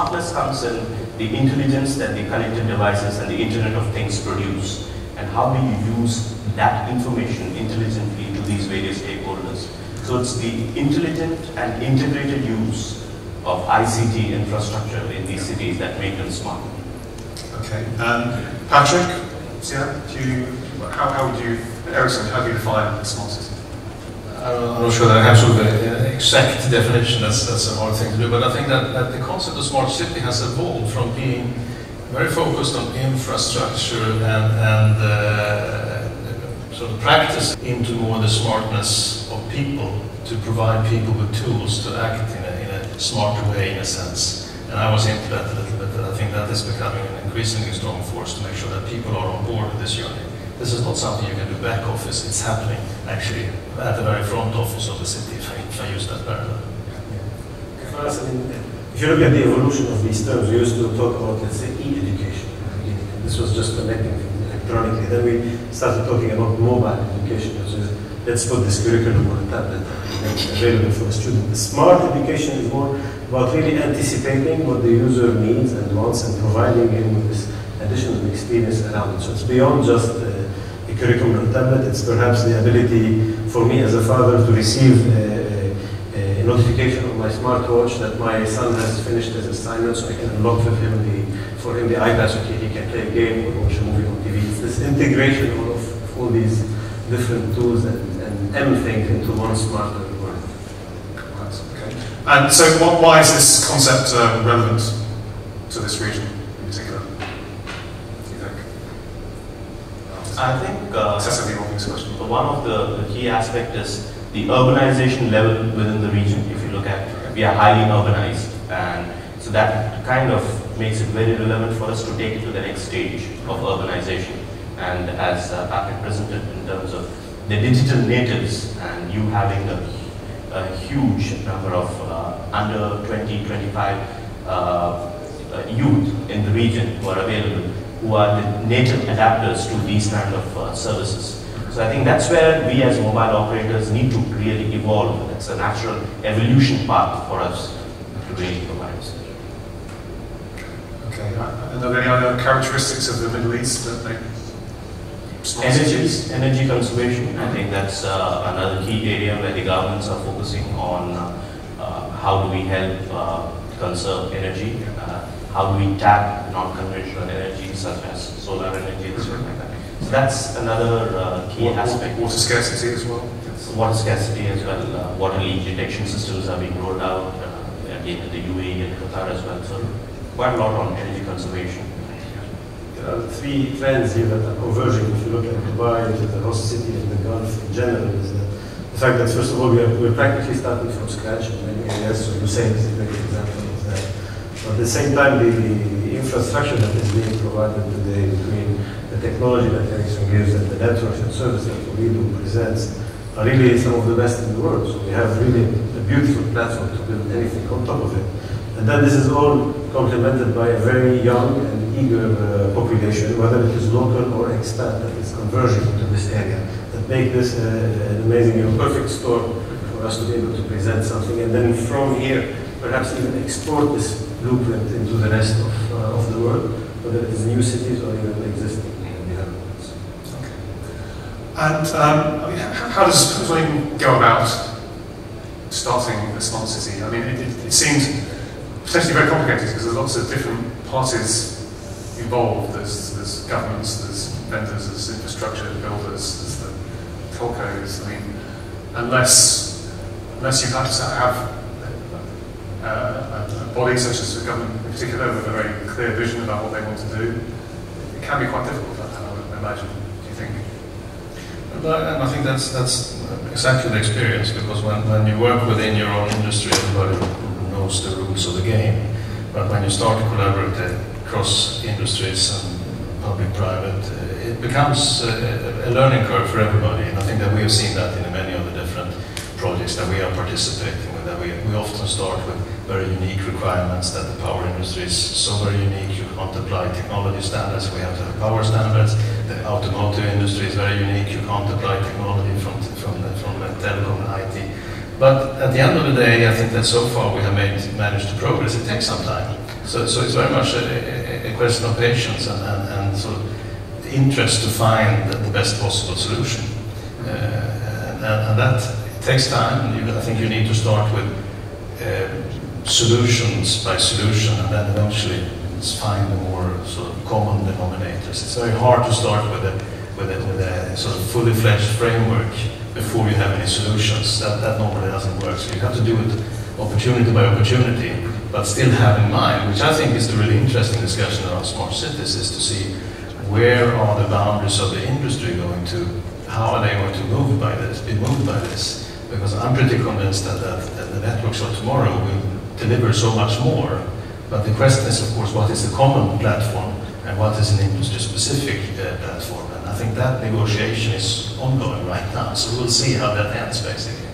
smartness comes in the intelligence that the connected devices and the Internet of Things produce. And how do you use that information intelligently to these various stakeholders? So it's the intelligent and integrated use of ICT infrastructure in these cities that make them smart. Okay. Patrik, Ziad, how would you, Ericsson, how do you define a smart city? I'm not sure that I have sort of an exact definition. That's a hard thing to do. But I think that the concept of smart city has evolved from being very focused on infrastructure and sort of practice into more the smartness of people, to provide people with tools to act in a smarter way, in a sense. And I was into that a little bit, and I think that is becoming an increasingly strong force to make sure that people are on board with this journey. This is not something you can do back office, it's happening actually at the very front office of the city, if I use that parallel. For us, I mean, if you look at the evolution of these terms, we used to talk about, let's say, e-education. This was just connecting electronically. Then we started talking about mobile education, which is, let's put this curriculum on a tablet and make it available for the student. The smart education is more about really anticipating what the user needs and wants and providing him with this additional experience around it. So it's beyond just a curriculum on a tablet. It's perhaps the ability for me as a father to receive a notification on my smartwatch that my son has finished his assignment, so I can unlock for him the iPad, so he can play a game or watch a movie on TV. It's this integration of all these different tools and everything into one smarter world. Okay. And so why is this concept relevant to this region in particular, do you think? I think one of the key aspects is the urbanization level within the region. If you look at, we are highly urbanized, and so that kind of makes it very relevant for us to take it to the next stage of urbanization. And as Patrik presented in terms of the digital natives, and you having a huge number of under 20, 25 youth in the region who are available, who are the native adapters to these kind of services. So I think that's where we as mobile operators need to really evolve. That's a natural evolution path for us to really provide. Okay. And are there any other characteristics of the Middle East that make energy conservation? I think that's another key area where the governments are focusing on how do we help conserve energy, how do we tap non-conventional energy such as solar energy and stuff like that. So that's another key aspect. Water scarcity as well? Water scarcity as well. Water leak detection systems are being rolled out again in the UAE and Qatar as well. So quite a lot on energy conservation. There are three trends here that are converging. If you look at Dubai, which is the host city in the Gulf in general, is the fact that first of all we're practically starting from scratch in many areas. So Hussein is a great example of that. But at the same time, the infrastructure that is being provided today between the technology that Ericsson gives and the networks and services that Ooredoo presents are really some of the best in the world. So we have really a beautiful platform to build anything on top of it. And then this is all complemented by a very young and eager population, whether it is local or expat, that is converging into this area, that make this an amazing, perfect storm for us to be able to present something. And then from here, perhaps even export this blueprint into the rest of the world, whether it is new cities or even existing developments. Okay. And I mean, how does one go about starting a smart city? I mean, it seems potentially very complicated because there's lots of different parties involved. There's governments, there's vendors, there's infrastructure builders, there's the telcos. I mean, unless you have to have a body such as the government in particular with a very clear vision about what they want to do, it can be quite difficult, I would imagine. Do you think? And I think that's exactly the experience, because when you work within your own industry, everybody knows the rules of the game. But when you start to collaborate across industries and public-private, it becomes a learning curve for everybody. And I think that we have seen that in many of the different projects that we are participating with. That we often start with very unique requirements, that the power industry is so very unique. You can't apply technology standards, we have to have power standards. The automotive industry is very unique, you can't apply technology from telecom and IT. But at the end of the day, I think that so far we have managed to progress. It takes some time. So it's very much a question of patience and sort of interest to find the best possible solution. And that takes time. I think you need to start with solutions by solution, and then eventually find the more sort of common denominators. It's very hard to start with a sort of fully fledged framework before you have any solutions. That normally doesn't work. So you have to do it opportunity by opportunity, but still have in mind, which I think is the really interesting discussion around smart cities, is to see where are the boundaries of the industry going to, how are they going to be moved by this? Because I'm pretty convinced that the networks of tomorrow will deliver so much more. But the question is, of course, what is the common platform and what is an industry-specific platform? And I think that negotiation is ongoing right now. So we'll see how that ends, basically.